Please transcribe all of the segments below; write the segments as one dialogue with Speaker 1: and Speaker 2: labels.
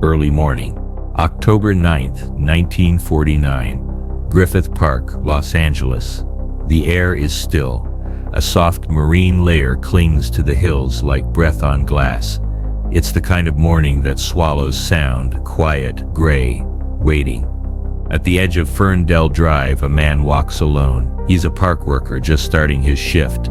Speaker 1: Early morning, October 9th, 1949, Griffith Park, Los Angeles. The air is still. A soft marine layer clings to the hills like breath on glass. It's the kind of morning that swallows sound, quiet, gray, waiting. At the edge of Ferndale Drive, a man walks alone. He's a park worker just starting his shift.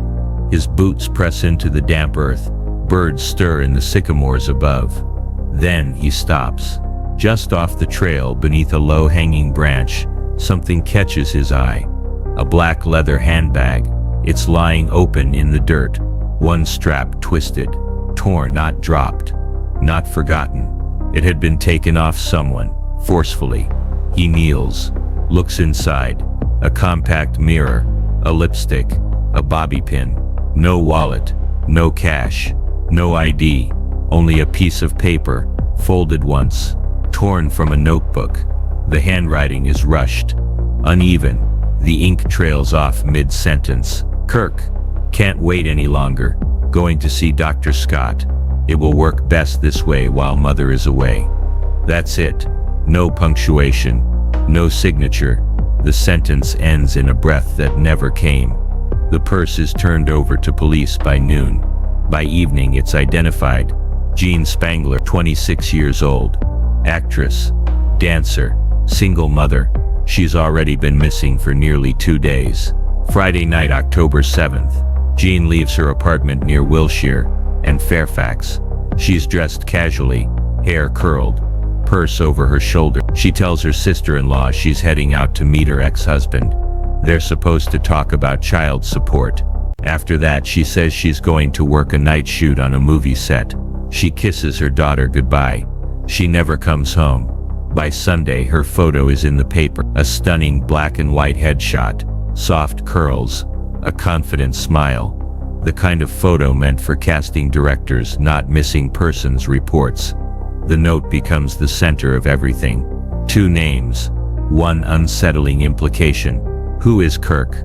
Speaker 1: His boots press into the damp earth. Birds stir in the sycamores above. Then he stops. Just off the trail, beneath a low-hanging branch, something catches his eye. A black leather handbag. It's lying open in the dirt. One strap twisted, torn, not dropped, not forgotten. It had been taken off someone, forcefully. He kneels, looks inside. A compact mirror, a lipstick, a bobby pin. No wallet, no cash, no ID. Only a piece of paper, folded once, torn from a notebook. The handwriting is rushed, uneven. The ink trails off mid-sentence. Kirk, can't wait any longer. Going to see Dr. Scott. It will work best this way while Mother is away. That's it. No punctuation, no signature. The sentence ends in a breath that never came. The purse is turned over to police by noon. By evening it's identified. Jean Spangler, 26 years old. Actress, dancer, single mother. She's already been missing for nearly 2 days. Friday night, October 7th. Jean leaves her apartment near Wilshire and Fairfax. She's dressed casually, hair curled, purse over her shoulder. She tells her sister-in-law she's heading out to meet her ex-husband. They're supposed to talk about child support. After that, she says she's going to work a night shoot on a movie set. She kisses her daughter goodbye. She never comes home. By Sunday, her photo is in the paper. A stunning black and white headshot, soft curls, a confident smile. The kind of photo meant for casting directors, not missing persons reports. The note becomes the center of everything. 2 names, one unsettling implication. Who is Kirk?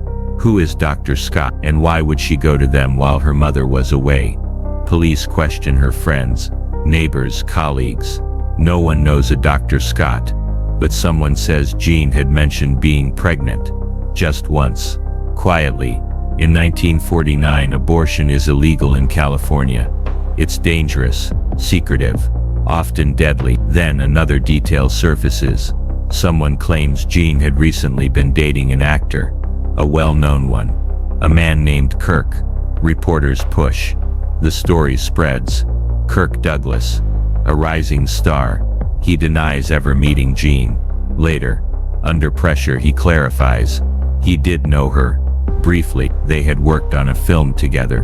Speaker 1: Who is Dr. Scott? And why would she go to them while her mother was away? Police question her friends, neighbors, colleagues. No one knows a Dr. Scott, but someone says Jean had mentioned being pregnant. Just once. Quietly. In 1949, abortion is illegal in California. It's dangerous, secretive, often deadly. Then another detail surfaces. Someone claims Jean had recently been dating an actor, a well-known one, a man named Kirk. Reporters push. The story spreads. Kirk Douglas, a rising star. He denies ever meeting Jean. Later, under pressure, he clarifies. He did know her. Briefly, they had worked on a film together.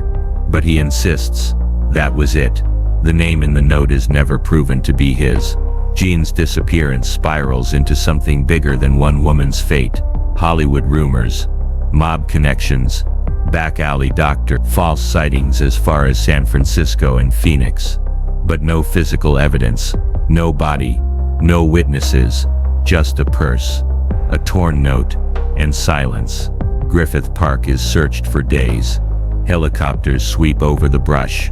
Speaker 1: But he insists that was it. The name in the note is never proven to be his. Jean's disappearance spirals into something bigger than one woman's fate. Hollywood rumors, mob connections, back alley doctor, false sightings as far as San Francisco and Phoenix. But no physical evidence, no body, no witnesses, just a purse, a torn note, and silence. Griffith Park is searched for days. Helicopters sweep over the brush.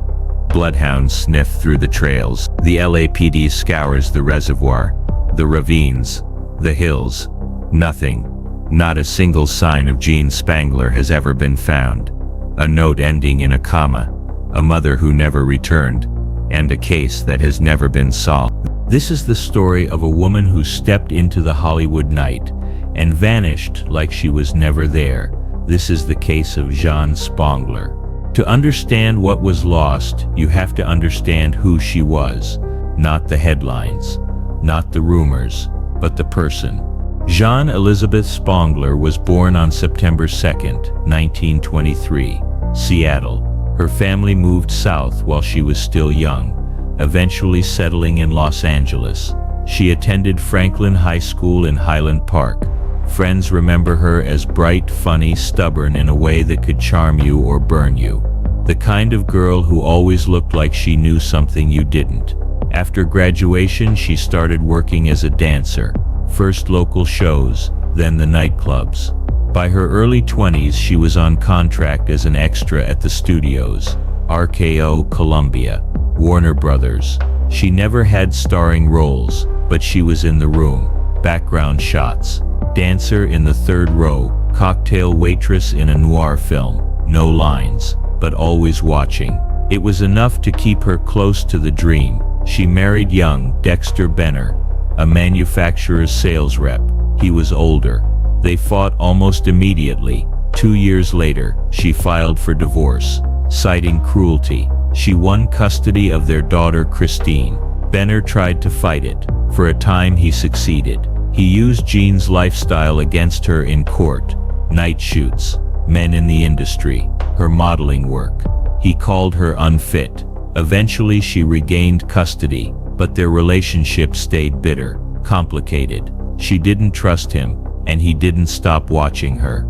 Speaker 1: Bloodhounds sniff through the trails. The LAPD scours the reservoir, the ravines, the hills. Nothing. Not a single sign of Jean Spangler has ever been found. A note ending in a comma. A mother who never returned. And a case that has never been solved. This is the story of a woman who stepped into the Hollywood night and vanished like she was never there. This is the case of Jean Spangler. To understand what was lost, you have to understand who she was. Not the headlines, not the rumors, but the person. Jean Elizabeth Spangler was born on September 2nd, 1923, Seattle. Her family moved south while she was still young, eventually settling in Los Angeles. She attended Franklin High School in Highland Park. Friends remember her as bright, funny, stubborn in a way that could charm you or burn you. The kind of girl who always looked like she knew something you didn't. After graduation, she started working as a dancer. First local shows, then the nightclubs. By her early 20s, she was on contract as an extra at the studios, RKO, Columbia, Warner Brothers. She never had starring roles, but she was in the room. Background shots. Dancer in the third row, cocktail waitress in a noir film. No lines, but always watching. It was enough to keep her close to the dream. She married young Dexter Benner, a manufacturer's sales rep. He was older. They fought almost immediately. 2 years later, she filed for divorce, citing cruelty. She won custody of their daughter Christine. Benner tried to fight it. For a time he succeeded. He used Jean's lifestyle against her in court. Night shoots, men in the industry, her modeling work. He called her unfit. Eventually she regained custody, but their relationship stayed bitter, complicated. She didn't trust him, and he didn't stop watching her.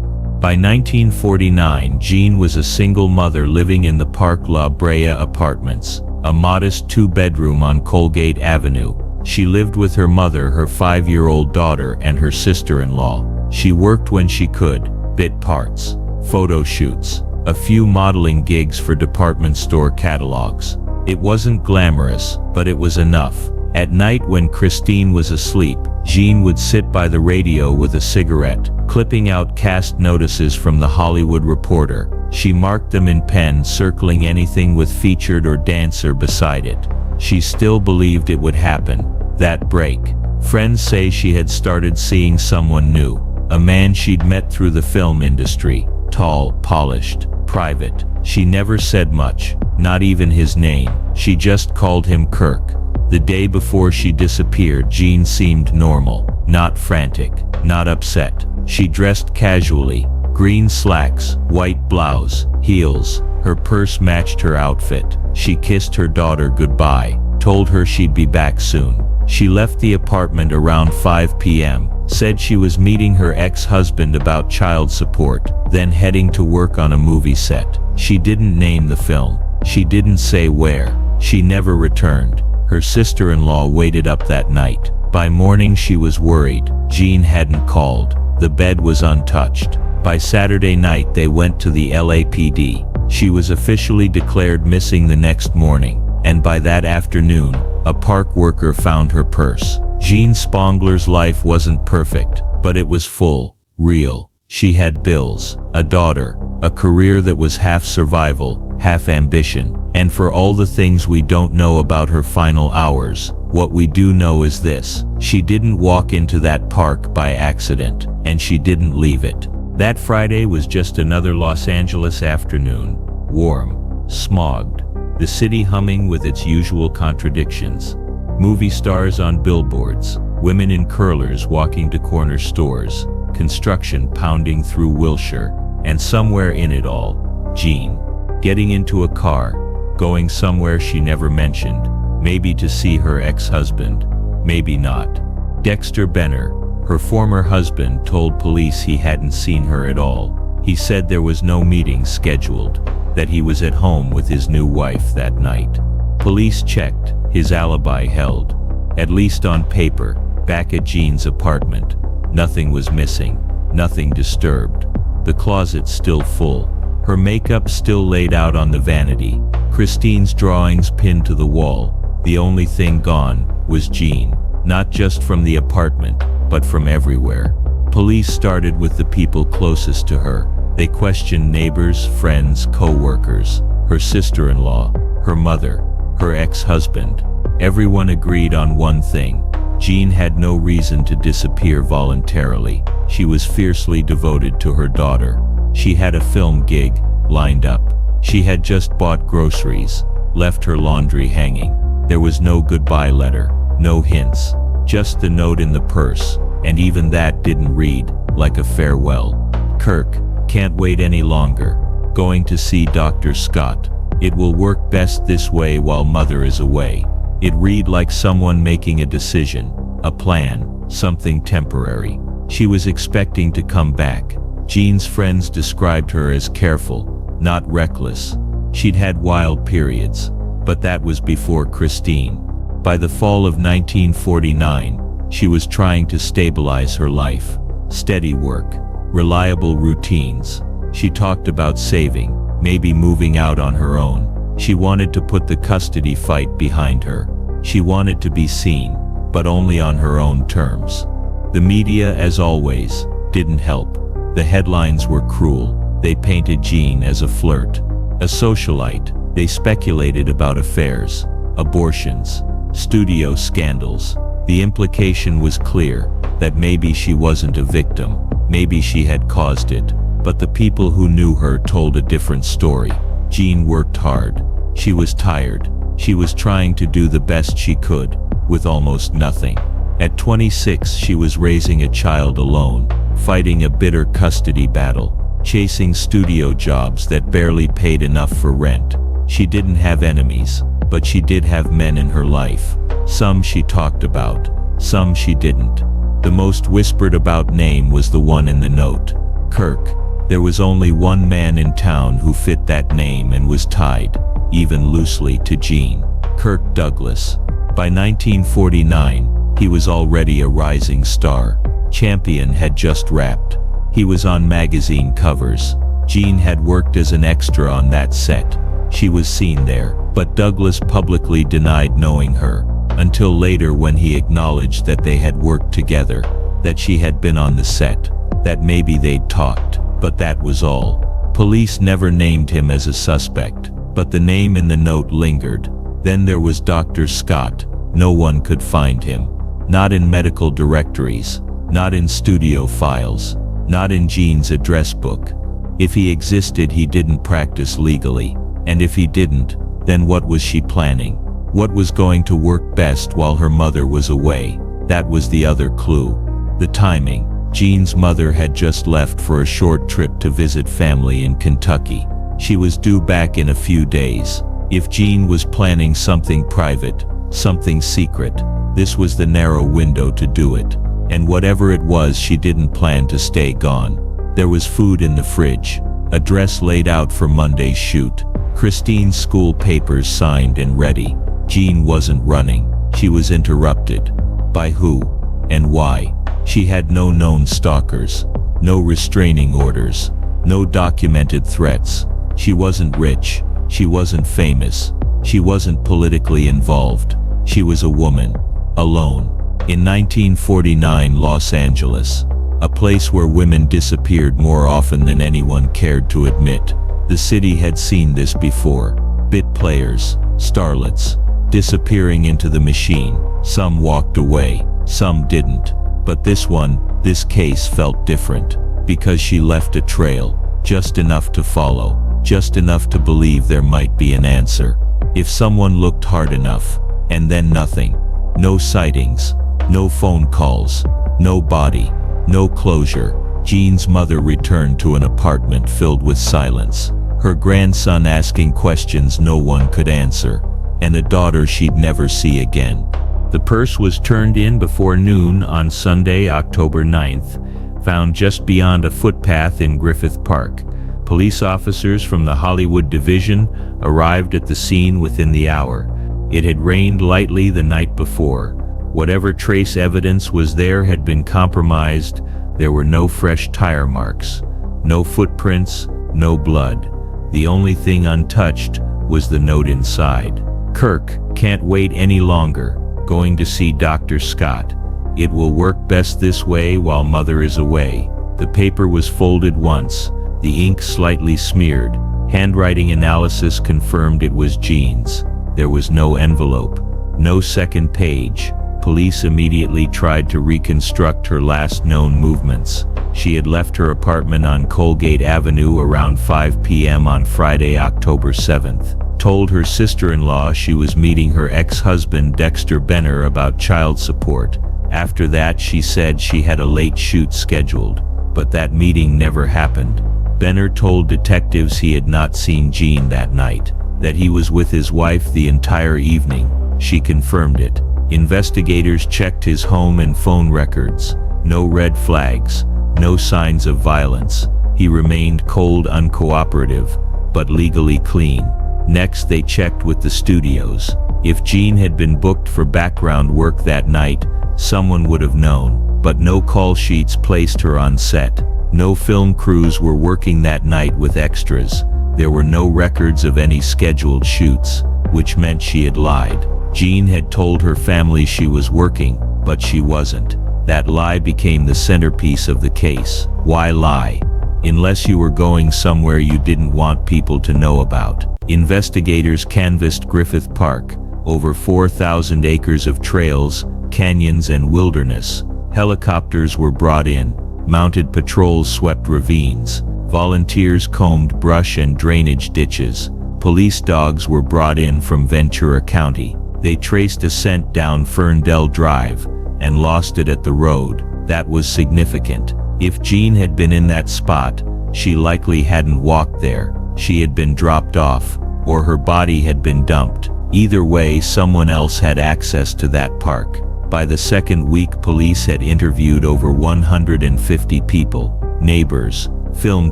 Speaker 1: By 1949, Jean was a single mother living in the Park La Brea apartments, a modest 2-bedroom on Colgate Avenue. She lived with her mother, her 5-year-old daughter, and her sister-in-law. She worked when she could, bit parts, photo shoots, a few modeling gigs for department store catalogs. It wasn't glamorous, but it was enough. At night when Christine was asleep, Jean would sit by the radio with a cigarette, clipping out cast notices from The Hollywood Reporter. She marked them in pen, circling anything with featured or dancer beside it. She still believed it would happen, that break. Friends say she had started seeing someone new, a man she'd met through the film industry, tall, polished, private. She never said much, not even his name. She just called him Kirk. The day before she disappeared, Jean seemed normal, not frantic, not upset. She dressed casually, green slacks, white blouse, heels. Her purse matched her outfit. She kissed her daughter goodbye, told her she'd be back soon. She left the apartment around 5 p.m., said she was meeting her ex-husband about child support, then heading to work on a movie set. She didn't name the film. She didn't say where. She never returned. Her sister-in-law waited up that night. By morning she was worried. Jean hadn't called. The bed was untouched. By Saturday night they went to the LAPD. She was officially declared missing the next morning, and by that afternoon, a park worker found her purse. Jean Spongler's life wasn't perfect, but it was full, real. She had bills, a daughter, a career that was half survival, half ambition. And for all the things we don't know about her final hours, what we do know is this: she didn't walk into that park by accident, and she didn't leave it. That Friday was just another Los Angeles afternoon, warm, smogged, the city humming with its usual contradictions. Movie stars on billboards, women in curlers walking to corner stores, construction pounding through Wilshire, and somewhere in it all, Jean, getting into a car, going somewhere she never mentioned, maybe to see her ex-husband, maybe not. Dexter Benner, her former husband, told police he hadn't seen her at all. He said there was no meeting scheduled, that he was at home with his new wife that night. Police checked, his alibi held. At least on paper, back at Jean's apartment, nothing was missing, nothing disturbed. The closet still full, her makeup still laid out on the vanity, Christine's drawings pinned to the wall. The only thing gone was Jean, not just from the apartment, but from everywhere. Police started with the people closest to her. They questioned neighbors, friends, co-workers, her sister-in-law, her mother, her ex-husband. Everyone agreed on one thing: Jean had no reason to disappear voluntarily. She was fiercely devoted to her daughter. She had a film gig lined up. She had just bought groceries, left her laundry hanging. There was no goodbye letter, no hints, just the note in the purse, and even that didn't read like a farewell. Kirk, can't wait any longer. Going to see Dr. Scott. It will work best this way while mother is away. It read like someone making a decision, a plan, something temporary. She was expecting to come back. Jean's friends described her as careful, not reckless. She'd had wild periods, but that was before Christine. By the fall of 1949, she was trying to stabilize her life. Steady work, reliable routines. She talked about saving, maybe moving out on her own. She wanted to put the custody fight behind her. She wanted to be seen, but only on her own terms. The media, as always, didn't help. The headlines were cruel. They painted Jean as a flirt, a socialite. They speculated about affairs, abortions, studio scandals. The implication was clear, that maybe she wasn't a victim, maybe she had caused it. But the people who knew her told a different story. Jean worked hard. She was tired. She was trying to do the best she could, with almost nothing. At 26, she was raising a child alone, fighting a bitter custody battle, chasing studio jobs that barely paid enough for rent. She didn't have enemies, but she did have men in her life. Some she talked about, some she didn't. The most whispered about name was the one in the note, Kirk. There was only one man in town who fit that name and was tied, even loosely, to Jean: Kirk Douglas. By 1949, he was already a rising star. Champion had just wrapped. He was on magazine covers. Jean had worked as an extra on that set. She was seen there, but Douglas publicly denied knowing her, until later when he acknowledged that they had worked together, that she had been on the set, that maybe they'd talked, but that was all. Police never named him as a suspect, but the name in the note lingered. Then there was Dr. Scott. No one could find him. Not in medical directories, not in studio files, not in Jean's address book. If he existed, he didn't practice legally, and if he didn't, then what was she planning? What was going to work best while her mother was away? That was the other clue. The timing. Jean's mother had just left for a short trip to visit family in Kentucky. She was due back in a few days. If Jean was planning something private, something secret, this was the narrow window to do it. And whatever it was, she didn't plan to stay gone. There was food in the fridge, a dress laid out for Monday's shoot, Christine's school papers signed and ready. Jean wasn't running. She was interrupted. By who? And why? She had no known stalkers, no restraining orders, no documented threats. She wasn't rich. She wasn't famous. She wasn't politically involved. She was a woman, alone. In 1949, Los Angeles, a place where women disappeared more often than anyone cared to admit. The city had seen this before. Bit players, starlets, disappearing into the machine. Some walked away, some didn't. But this case felt different, because she left a trail, just enough to follow, just enough to believe there might be an answer. If someone looked hard enough, and then nothing. No sightings, no phone calls, no body, no closure. Jean's mother returned to an apartment filled with silence, her grandson asking questions no one could answer, and a daughter she'd never see again. The purse was turned in before noon on Sunday, October 9th, found just beyond a footpath in Griffith Park. Police officers from the Hollywood Division arrived at the scene within the hour. It had rained lightly the night before. Whatever trace evidence was there had been compromised. There were no fresh tire marks, no footprints, no blood. The only thing untouched was the note inside. Kirk, can't wait any longer. Going to see Dr. Scott. It will work best this way while Mother is away. The paper was folded once, the ink slightly smeared. Handwriting analysis confirmed it was Jean's. There was no envelope, no second page. Police immediately tried to reconstruct her last known movements. She had left her apartment on Colgate Avenue around 5 p.m. on Friday, October 7th. Told her sister-in-law she was meeting her ex-husband Dexter Benner about child support. After that, she said she had a late shoot scheduled, but that meeting never happened. Benner told detectives he had not seen Jean that night, that he was with his wife the entire evening. She confirmed it. Investigators checked his home and phone records. No red flags, no signs of violence. He remained cold, uncooperative, but legally clean. Next, they checked with the studios. If Jean had been booked for background work that night, someone would have known, but no call sheets placed her on set. No film crews were working that night with extras. There were no records of any scheduled shoots, which meant she had lied. Jean had told her family she was working, but she wasn't. That lie became the centerpiece of the case. Why lie? Unless you were going somewhere you didn't want people to know about. Investigators canvassed Griffith Park, over 4,000 acres of trails, canyons and wilderness. Helicopters were brought in, mounted patrols swept ravines, volunteers combed brush and drainage ditches. Police dogs were brought in from Ventura County. They traced a scent down Ferndale Drive and lost it at the road. That was significant. If Jean had been in that spot, she likely hadn't walked there. She had been dropped off, or her body had been dumped. Either way, someone else had access to that park. By the second week, police had interviewed over 150 people, neighbors, film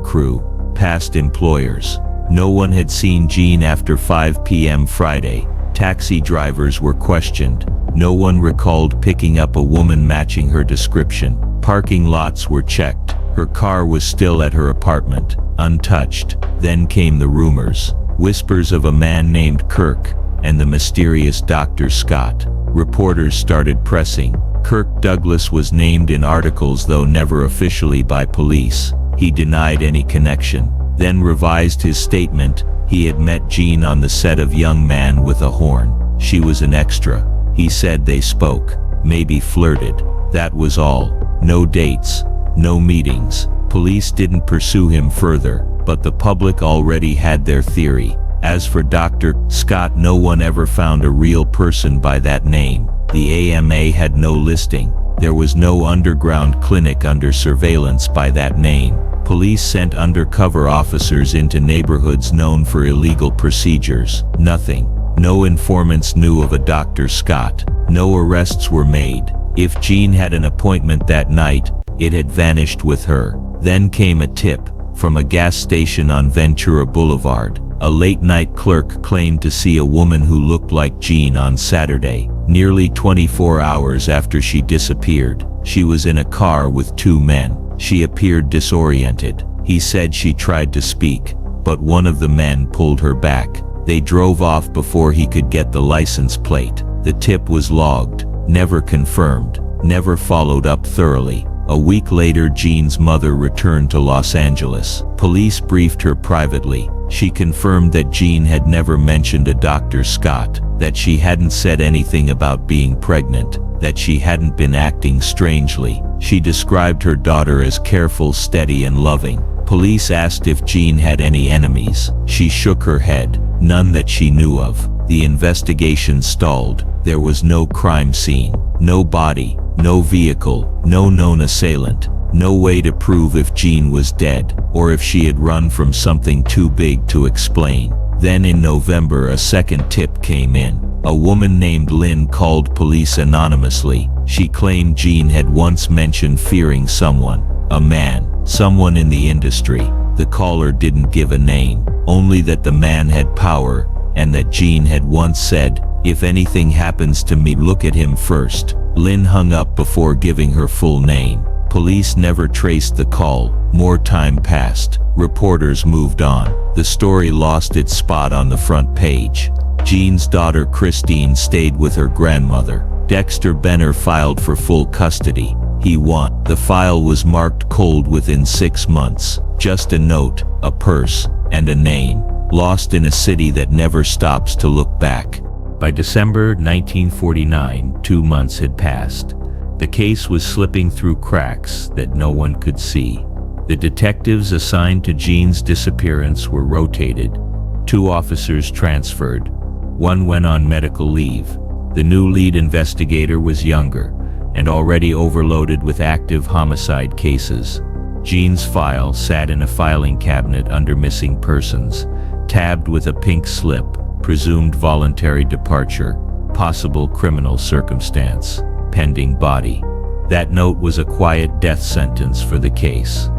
Speaker 1: crew, past employers. No one had seen Jean after 5 p.m. Friday. Taxi drivers were questioned. No one recalled picking up a woman matching her description. Parking lots were checked. Her car was still at her apartment, untouched. Then came the rumors. Whispers of a man named Kirk and the mysterious Dr. Scott. Reporters started pressing. Kirk Douglas was named in articles, though never officially by police. He denied any connection, then revised his statement. He had met Jean on the set of Young Man with a Horn. She was an extra. He said they spoke, maybe flirted. That was all. No dates, no meetings. Police didn't pursue him further, but the public already had their theory. As for Dr. Scott, no one ever found a real person by that name. The AMA had no listing. There was no underground clinic under surveillance by that name. Police sent undercover officers into neighborhoods known for illegal procedures. Nothing. No informants knew of a Dr. Scott. No arrests were made. If Jean had an appointment that night, it had vanished with her. Then came a tip from a gas station on Ventura Boulevard. A late-night clerk claimed to see a woman who looked like Jean on Saturday, nearly 24 hours after she disappeared. She was in a car with 2 men. She appeared disoriented. He said she tried to speak, but one of the men pulled her back. They drove off before he could get the license plate. The tip was logged, never confirmed, never followed up thoroughly. A week later, Jean's mother returned to Los Angeles. Police briefed her privately. She confirmed that Jean had never mentioned a Dr. Scott, that she hadn't said anything about being pregnant, that she hadn't been acting strangely. She described her daughter as careful, steady, and loving. Police asked if Jean had any enemies. She shook her head. None that she knew of. The investigation stalled. There was no crime scene, no body, no vehicle, no known assailant. No way to prove if Jean was dead, or if she had run from something too big to explain. Then in November, a second tip came in. A woman named Lynn called police anonymously. She claimed Jean had once mentioned fearing someone, a man, someone in the industry. The caller didn't give a name, only that the man had power, and that Jean had once said, "If anything happens to me, look at him first." Lynn hung up before giving her full name. Police never traced the call. More time passed. Reporters moved on. The story lost its spot on the front page. Jean's daughter Christine stayed with her grandmother. Dexter Benner filed for full custody. He won. The file was marked cold within 6 months. Just a note, a purse, and a name. Lost in a city that never stops to look back. By December 1949, 2 months had passed. The case was slipping through cracks that no one could see. The detectives assigned to Jean's disappearance were rotated. 2 officers transferred. 1 went on medical leave. The new lead investigator was younger and already overloaded with active homicide cases. Jean's file sat in a filing cabinet under missing persons, tabbed with a pink slip, presumed voluntary departure, possible criminal circumstance, pending body. That note was a quiet death sentence for the case.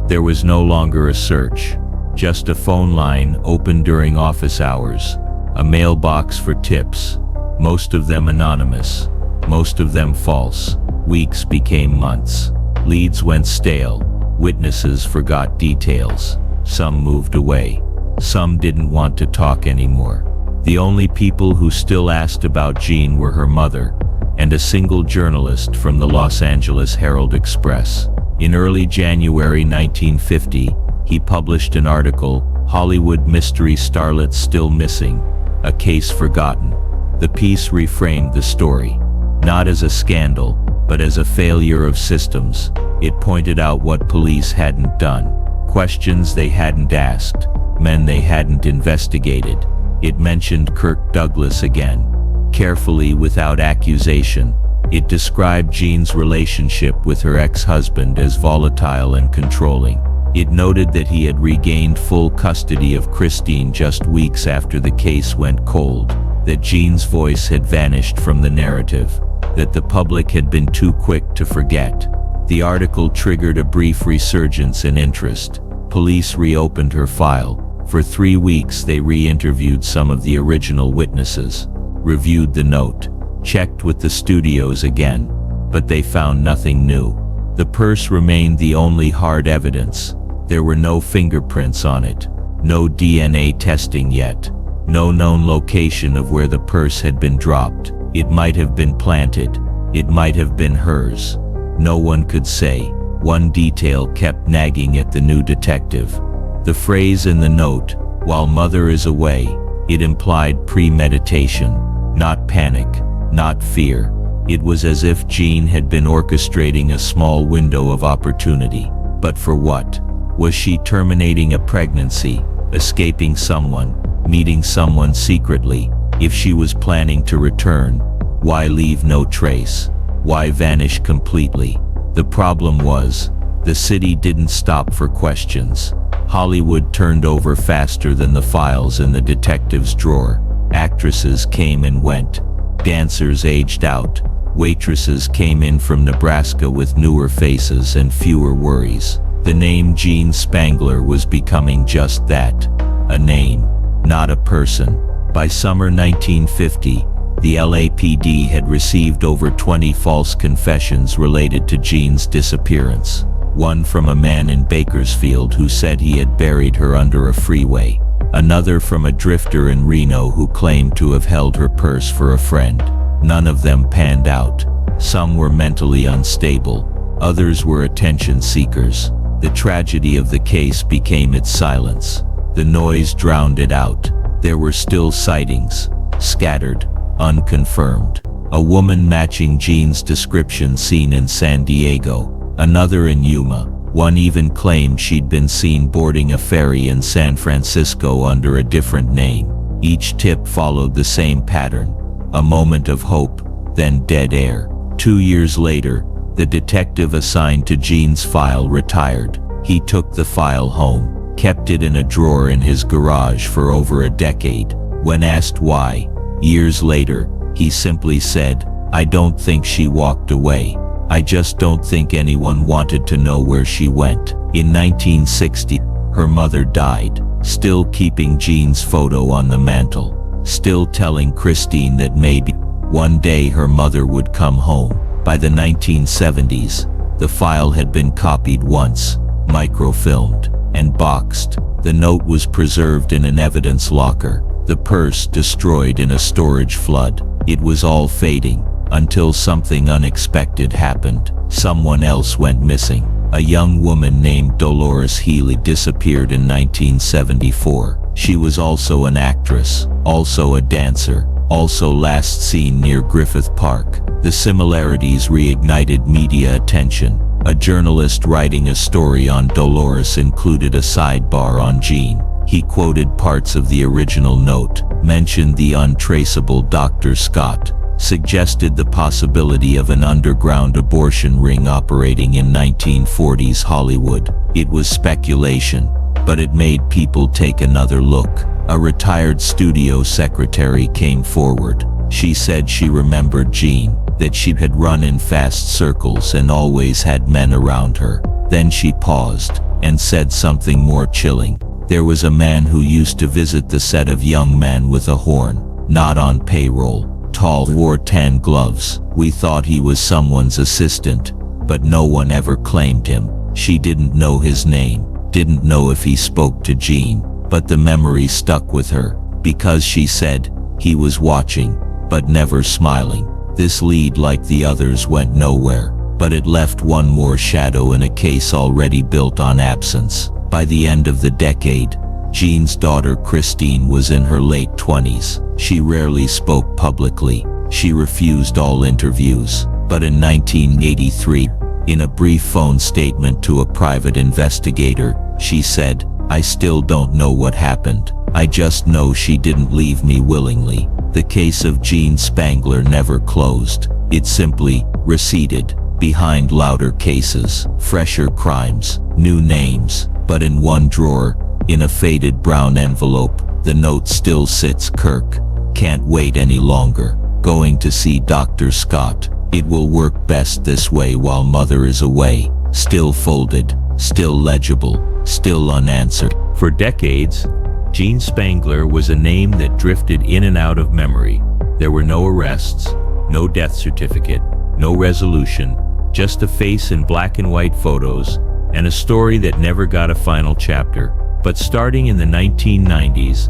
Speaker 1: There was no longer a search, just a phone line open during office hours, a mailbox for tips, most of them anonymous, most of them false. Weeks became months. Leads went stale. Witnesses forgot details. Some moved away. Some didn't want to talk anymore. The only people who still asked about Jean were her mother and a single journalist from the Los Angeles Herald-Express. In early January 1950, he published an article, "Hollywood Mystery Starlet Still Missing, a Case Forgotten." The piece reframed the story, not as a scandal, but as a failure of systems. It pointed out what police hadn't done, questions they hadn't asked, men they hadn't investigated. It mentioned Kirk Douglas again, carefully without accusation. It described Jean's relationship with her ex-husband as volatile and controlling. It noted that he had regained full custody of Christine just weeks after the case went cold, that Jean's voice had vanished from the narrative, that the public had been too quick to forget. The article triggered a brief resurgence in interest. Police reopened her file. For 3 weeks they re-interviewed some of the original witnesses, reviewed the note, checked with the studios again, but they found nothing new. The purse remained the only hard evidence. There were no fingerprints on it, no DNA testing yet, no known location of where the purse had been dropped. It might have been planted, it might have been hers. No one could say. One detail kept nagging at the new detective. The phrase in the note, "While mother is away," it implied premeditation, not panic, not fear. It was as if Jean had been orchestrating a small window of opportunity. But for what? Was she terminating a pregnancy, escaping someone, meeting someone secretly? If she was planning to return, why leave no trace? Why vanish completely? The problem was, the city didn't stop for questions. Hollywood turned over faster than the files in the detective's drawer. Actresses came and went. Dancers aged out. Waitresses came in from Nebraska with newer faces and fewer worries. The name Jean Spangler was becoming just that, a name, not a person. By summer 1950, the LAPD had received over 20 false confessions related to Jean's disappearance. One from a man in Bakersfield who said he had buried her under a freeway. Another from a drifter in Reno who claimed to have held her purse for a friend. None of them panned out. Some were mentally unstable. Others were attention seekers. The tragedy of the case became its silence. The noise drowned it out. There were still sightings, scattered, unconfirmed. A woman matching Jean's description seen in San Diego. Another in Yuma. One even claimed she'd been seen boarding a ferry in San Francisco under a different name. Each tip followed the same pattern. A moment of hope, then dead air. 2 years later, the detective assigned to Jean's file retired. He took the file home, kept it in a drawer in his garage for over a decade. When asked why, years later, he simply said, "I don't think she walked away. I just don't think anyone wanted to know where she went." In 1960, her mother died, still keeping Jean's photo on the mantle, still telling Christine that maybe one day her mother would come home. By the 1970s, the file had been copied once, microfilmed, and boxed. The note was preserved in an evidence locker, the purse destroyed in a storage flood. It was all fading, until something unexpected happened. Someone else went missing. A young woman named Dolores Healy disappeared in 1974. She was also an actress, also a dancer, also last seen near Griffith Park. The similarities reignited media attention. A journalist writing a story on Dolores included a sidebar on Jean. He quoted parts of the original note, mentioned the untraceable Dr. Scott, suggested the possibility of an underground abortion ring operating in 1940s Hollywood. It was speculation, but it made people take another look. A retired studio secretary came forward. She said she remembered Jean, that she had run in fast circles and always had men around her. Then she paused and said something more chilling. There was a man who used to visit the set of Young Man with a Horn, not on payroll. Tall, wore tan gloves. We thought he was someone's assistant, but no one ever claimed him. She didn't know his name, didn't know if he spoke to Jean, but the memory stuck with her, because she said,
Speaker 2: He was watching, but never smiling. This lead, like the others, went nowhere, but it left one more shadow in a case already built on absence. By the end of the decade, Jean's daughter Christine was in her late 20s. She rarely spoke publicly. She refused all interviews. But in 1983, in a brief phone statement to a private investigator, she said, "I still don't know what happened. I just know she didn't leave me willingly." The case of Jean Spangler never closed. It simply receded behind louder cases, fresher crimes, new names. But in one drawer, in a faded brown envelope, the note still sits: Kirk, can't wait any longer. Going to see Dr. Scott. It will work best this way while mother is away. Still folded, still legible, still unanswered.
Speaker 1: For decades, Jean Spangler was a name that drifted in and out of memory. There were no arrests, no death certificate, no resolution, just a face in black and white photos, and a story that never got a final chapter. But starting in the 1990s,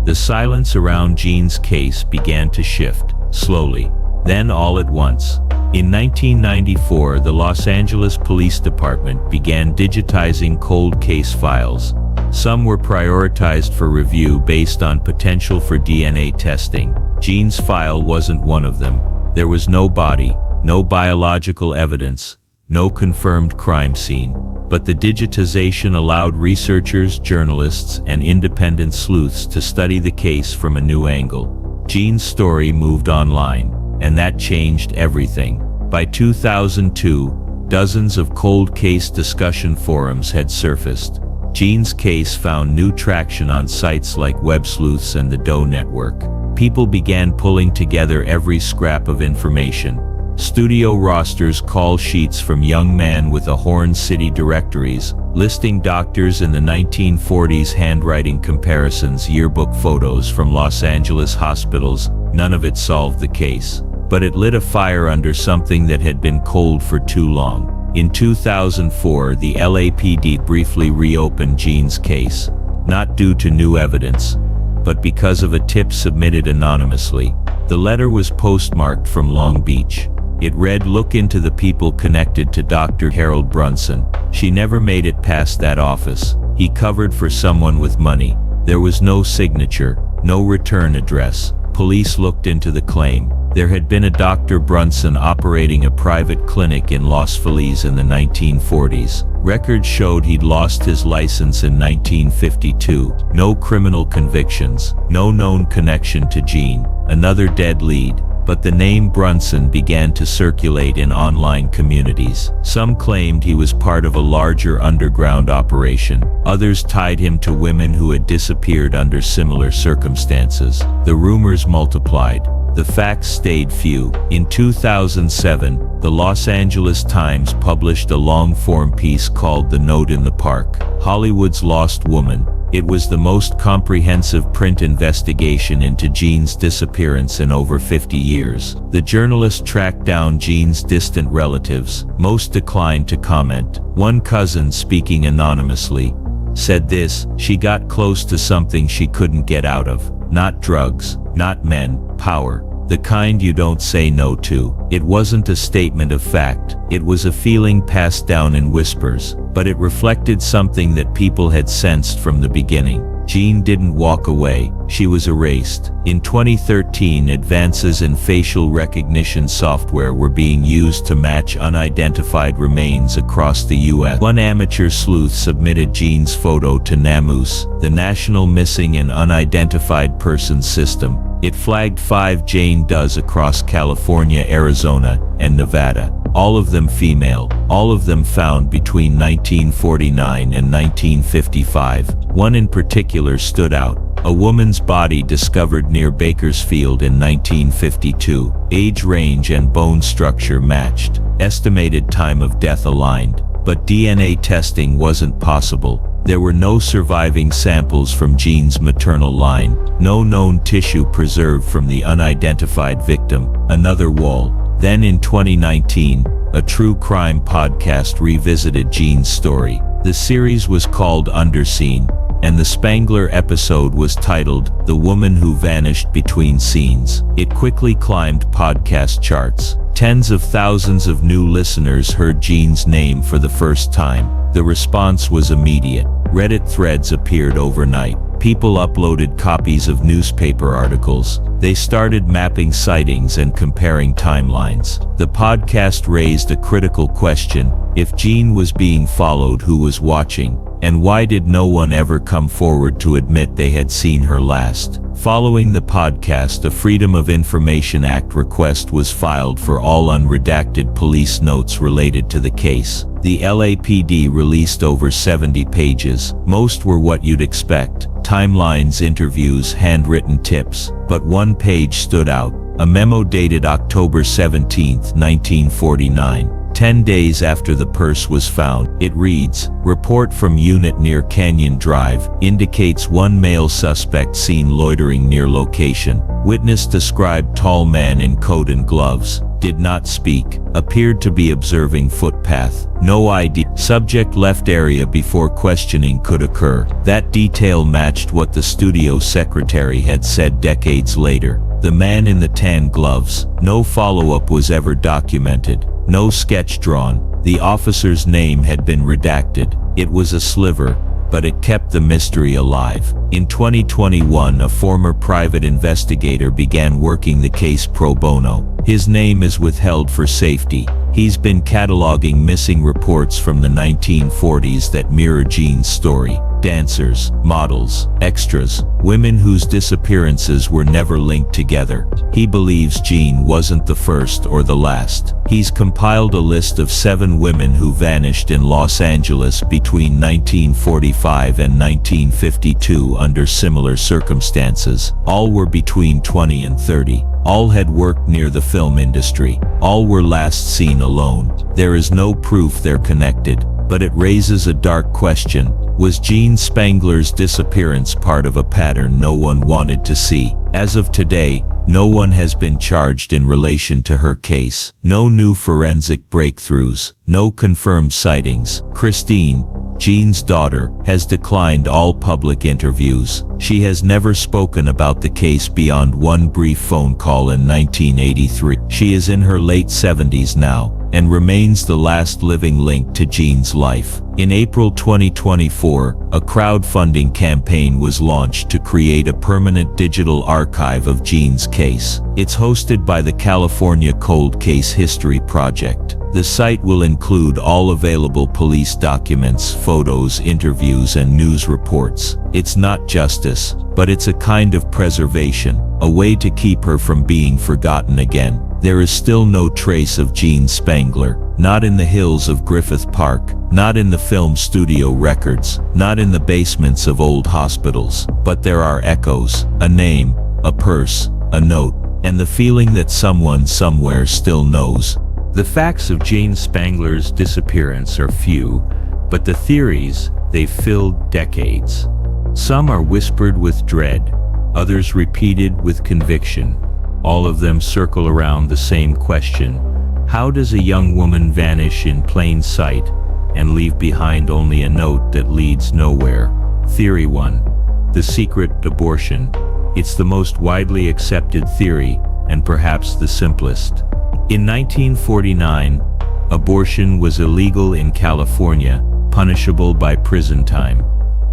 Speaker 1: the silence around Jean's case began to shift, slowly, then all at once. In 1994, the Los Angeles Police Department began digitizing cold case files. Some were prioritized for review based on potential for DNA testing. Jean's file wasn't one of them. There was no body, no biological evidence, no confirmed crime scene. But the digitization allowed researchers, journalists, and independent sleuths to study the case from a new angle. Jean's story moved online, and that changed everything. By 2002, dozens of cold case discussion forums had surfaced. Jean's case found new traction on sites like Web Sleuths and the Doe Network. People began pulling together every scrap of information. Studio rosters, call sheets from Young Man with a Horn City directories, listing doctors in the 1940s, handwriting comparisons, yearbook photos from Los Angeles hospitals. None of it solved the case, but it lit a fire under something that had been cold for too long. In 2004, the LAPD briefly reopened Jean's case, not due to new evidence, but because of a tip submitted anonymously. The letter was postmarked from Long Beach. It read, "Look into the people connected to Dr. Harold Brunson." She never made it past that office. He covered for someone with money. There was no signature, no return address. Police looked into the claim. There had been a Dr. Brunson operating a private clinic in Los Feliz in the 1940s. Records showed he'd lost his license in 1952. No criminal convictions, no known connection to Jean. Another dead lead. But the name Brunson began to circulate in online communities. Some claimed he was part of a larger underground operation. Others tied him to women who had disappeared under similar circumstances. The rumors multiplied. The facts stayed few. In 2007, the Los Angeles Times published a long-form piece called "The Note in the Park: Hollywood's Lost Woman." It was the most comprehensive print investigation into Jean's disappearance in over 50 years. The journalist tracked down Jean's distant relatives. Most declined to comment. One cousin, speaking anonymously, said this: "She got close to something she couldn't get out of. Not drugs, not men, power. The kind you don't say no to." It wasn't a statement of fact. It was a feeling passed down in whispers, but it reflected something that people had sensed from the beginning. Jean didn't walk away. She was erased. In 2013, advances in facial recognition software were being used to match unidentified remains across the U.S. One amateur sleuth submitted Jean's photo to NamUs, the National Missing and Unidentified Persons System. It flagged 5 Jane Does across California, Arizona, and Nevada. All of them female, all of them found between 1949 and 1955. One in particular stood out. A woman's body discovered near Bakersfield in 1952. Age range and bone structure matched. Estimated time of death aligned. But DNA testing wasn't possible. There were no surviving samples from Jean's maternal line. No known tissue preserved from the unidentified victim. Another wall. Then in 2019, a true crime podcast revisited Jean's story. The series was called Underseen,
Speaker 2: and the Spangler episode was titled The Woman Who Vanished Between Scenes. It quickly climbed podcast charts. Tens of thousands of new listeners heard Jean's name for the first time. The response was immediate. Reddit threads appeared overnight. People uploaded copies of newspaper articles. They started mapping sightings and comparing timelines. The podcast raised a critical question: if Jean was being followed, who was watching? And why did no one ever come forward to admit they had seen her last? Following the podcast, a Freedom of Information Act request was filed for all unredacted police notes related to the case. The LAPD released over 70 pages. Most were what you'd expect: timelines, interviews, handwritten tips. But one page stood out, a memo dated October 17, 1949. 10 days after the purse was found. It reads, "Report from unit near Canyon Drive indicates one male suspect seen loitering near location. Witness described tall man in coat and gloves. Did not speak. Appeared to be observing footpath. No ID. Subject left area before questioning could occur." That detail matched what the studio secretary had said decades later. The man in the tan gloves. No follow-up was ever documented. No sketch drawn. The officer's name had been redacted. It was a sliver, but it kept the mystery alive. In 2021, a former private investigator began working the case pro bono. His name is withheld for safety. He's been cataloging missing reports from the 1940s that mirror Jean's story. Dancers, models, extras, women whose disappearances were never linked together. He believes Jean wasn't the first or the last. He's compiled a list of 7 women who vanished in Los Angeles between 1945 and 1952 under similar circumstances. All were between 20 and 30. All had worked near the film industry. All were last seen alone. There is no proof they're connected, but it raises a dark question. Was Jean Spangler's disappearance part of a pattern no one wanted to see? As of today, no one has been charged in relation to her case. No new forensic breakthroughs. No confirmed sightings. Christine, Jean's daughter, has declined all public interviews. She has never spoken about the case beyond one brief phone call in 1983. She is in her late 70s now, and remains the last living link to Jean's life. In April 2024, a crowdfunding campaign was launched to create a permanent digital archive of Jean's case. It's hosted by the California Cold Case History Project. The site will include all available police documents, photos, interviews, and news reports. It's not justice, but it's a kind of preservation, a way to keep her from being forgotten again. There is still no trace of Jean Spangler, not in the hills of Griffith Park, not in the film studio records, not in the basements of old hospitals, but there are echoes, a name, a purse, a note, and the feeling that someone somewhere still knows.
Speaker 1: The facts of Jean Spangler's disappearance are few, but the theories, they've filled decades. Some are whispered with dread, others repeated with conviction. All of them circle around the same question: how does a young woman vanish in plain sight and leave behind only a note that leads nowhere? Theory 1. The secret abortion. It's the most widely accepted theory, and perhaps the simplest. In 1949, abortion was illegal in California, punishable by prison time.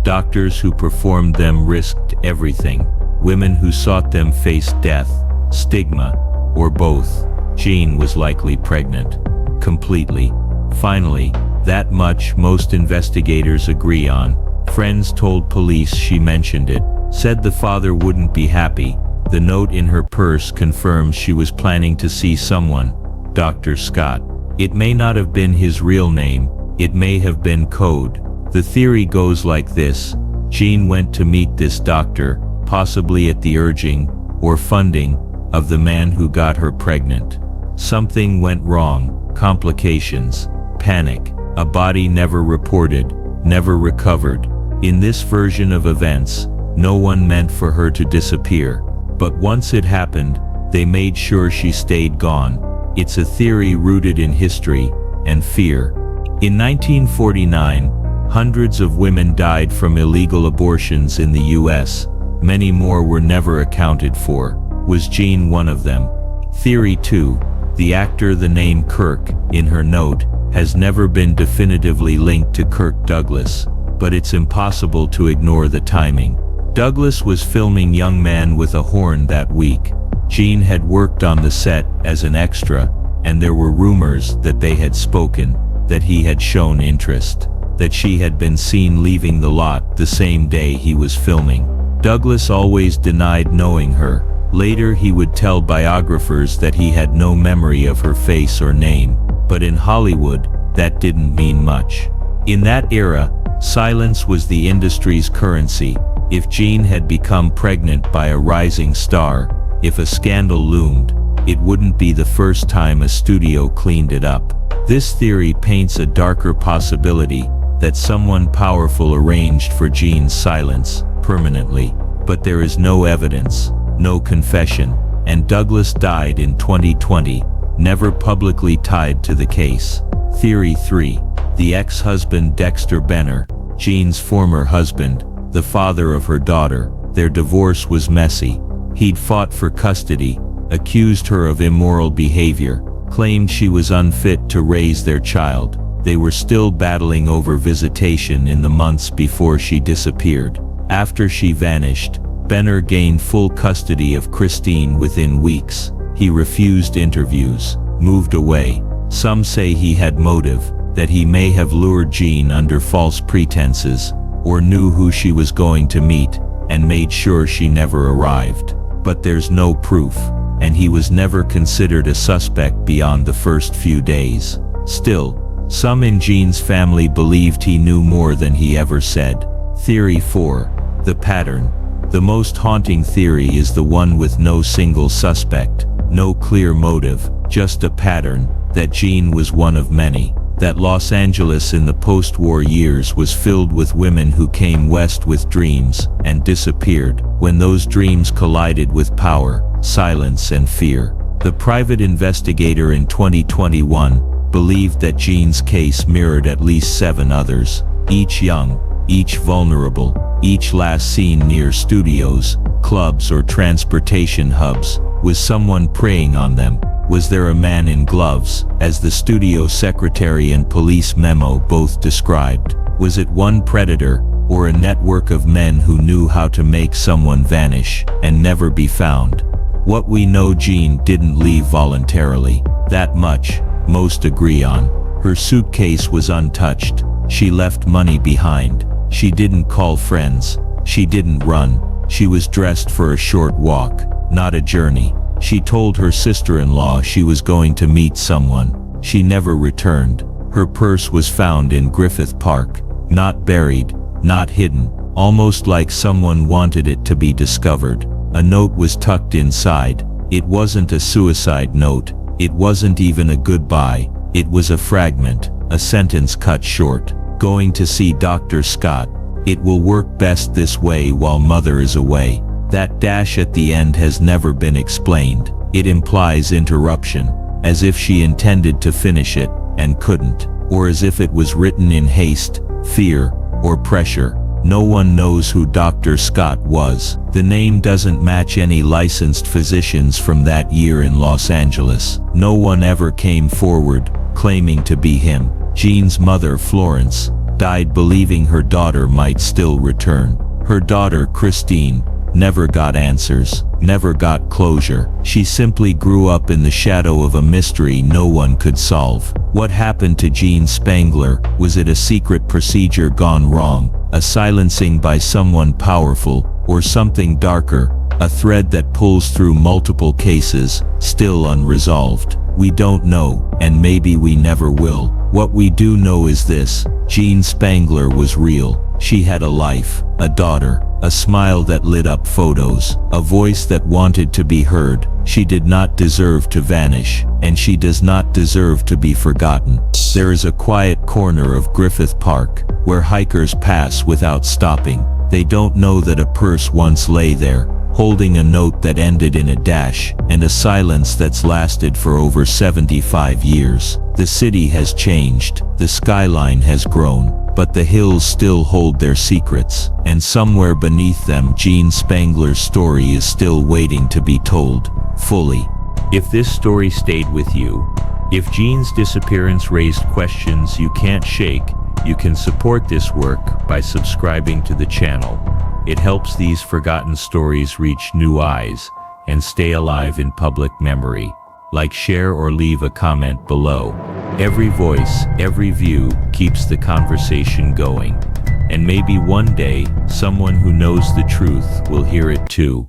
Speaker 1: Doctors who performed them risked everything. Women who sought them faced death, stigma, or both. Jean was likely pregnant. Completely. Finally, that much most investigators agree on. Friends told police she mentioned it, said the father wouldn't be happy. The note in her purse confirms she was planning to see someone, Dr. Scott. It may not have been his real name, it may have been code. The theory goes like this: Jean went to meet this doctor, possibly at the urging, or funding, of the man who got her pregnant. Something went wrong, complications, panic, a body never reported, never recovered. In this version of events, no one meant for her to disappear. But once it happened, they made sure she stayed gone. It's a theory rooted in history and fear. In 1949, Hundreds of women died from illegal abortions in the US. Many more were never accounted for. Was Jean one of them? Theory 2. The actor the name Kirk, in her note, has never been definitively linked to Kirk Douglas, but it's impossible to ignore the timing. Douglas was filming Young Man with a Horn that week. Jean had worked on the set as an extra, and there were rumors that they had spoken, that he had shown interest, that she had been seen leaving the lot the same day he was filming. Douglas always denied knowing her. Later he would tell biographers that he had no memory of her face or name, but in Hollywood, that didn't mean much. In that era, silence was the industry's currency. If Jean had become pregnant by a rising star, if a scandal loomed, it wouldn't be the first time a studio cleaned it up. This theory paints a darker possibility, that someone powerful arranged for Jean's silence permanently, but there is no evidence, no confession, and Douglas died in 2020, never publicly tied to the case. Theory 3. The ex-husband Dexter Benner, Jean's former husband, the father of her daughter. Their divorce was messy. He'd fought for custody, accused her of immoral behavior, claimed she was unfit to raise their child. They were still battling over visitation in the months before she disappeared. After she vanished, Benner gained full custody of Christine within weeks. He refused interviews, moved away. Some say he had motive, that he may have lured Jean under false pretenses, or knew who she was going to meet, and made sure she never arrived. But there's no proof, and he was never considered a suspect beyond the first few days. Still, some in Jean's family believed he knew more than he ever said. Theory 4. The pattern. The most haunting theory is the one with no single suspect, no clear motive, just a pattern, that Jean was one of many. That Los Angeles in the post-war years was filled with women who came west with dreams, and disappeared, when those dreams collided with power, silence and fear. The private investigator in 2021 believed that Jean's case mirrored at least 7 others, each young, each vulnerable, each last seen near studios, clubs or transportation hubs. Was someone preying on them? Was there a man in gloves, as the studio secretary and police memo both described? Was it one predator, or a network of men who knew how to make someone vanish, and never be found? What we know, Jean didn't leave voluntarily. That much, most agree on. Her suitcase was untouched. She left money behind. She didn't call friends. She didn't run. She was dressed for a short walk, not a journey. She told her sister-in-law she was going to meet someone. She never returned. Her purse was found in Griffith Park, not buried, not hidden, almost like someone wanted it to be discovered. A note was tucked inside. It wasn't a suicide note. It wasn't even a goodbye. It was a fragment, a sentence cut short. Going to see Dr. Scott. It will work best this way while mother is away. That dash at the end has never been explained. It implies interruption, as if she intended to finish it, and couldn't, or as if it was written in haste, fear, or pressure. No one knows who Dr. Scott was. The name doesn't match any licensed physicians from that year in Los Angeles. No one ever came forward, claiming to be him. Jean's mother, Florence, died believing her daughter might still return. Her daughter, Christine, never got answers, never got closure. She simply grew up in the shadow of a mystery no one could solve. What happened to Jean Spangler? Was it a secret procedure gone wrong, a silencing by someone powerful, or something darker, a thread that pulls through multiple cases, still unresolved? We don't know, and maybe we never will. What we do know is this: Jean Spangler was real. She had a life, a daughter, a smile that lit up photos, a voice that wanted to be heard. She did not deserve to vanish, and she does not deserve to be forgotten. There is a quiet corner of Griffith Park, where hikers pass without stopping. They don't know that a purse once lay there, holding a note that ended in a dash, and a silence that's lasted for over 75 years. The city has changed, the skyline has grown,
Speaker 2: But the hills still hold their secrets, and somewhere beneath them Gene Spangler's story is still waiting to be told, fully.
Speaker 1: If this story stayed with you, if Gene's disappearance raised questions you can't shake, you can support this work by subscribing to the channel. It helps these forgotten stories reach new eyes and stay alive in public memory. Like, share, or leave a comment below. Every voice, every view keeps the conversation going. And maybe one day, someone who knows the truth will hear it too.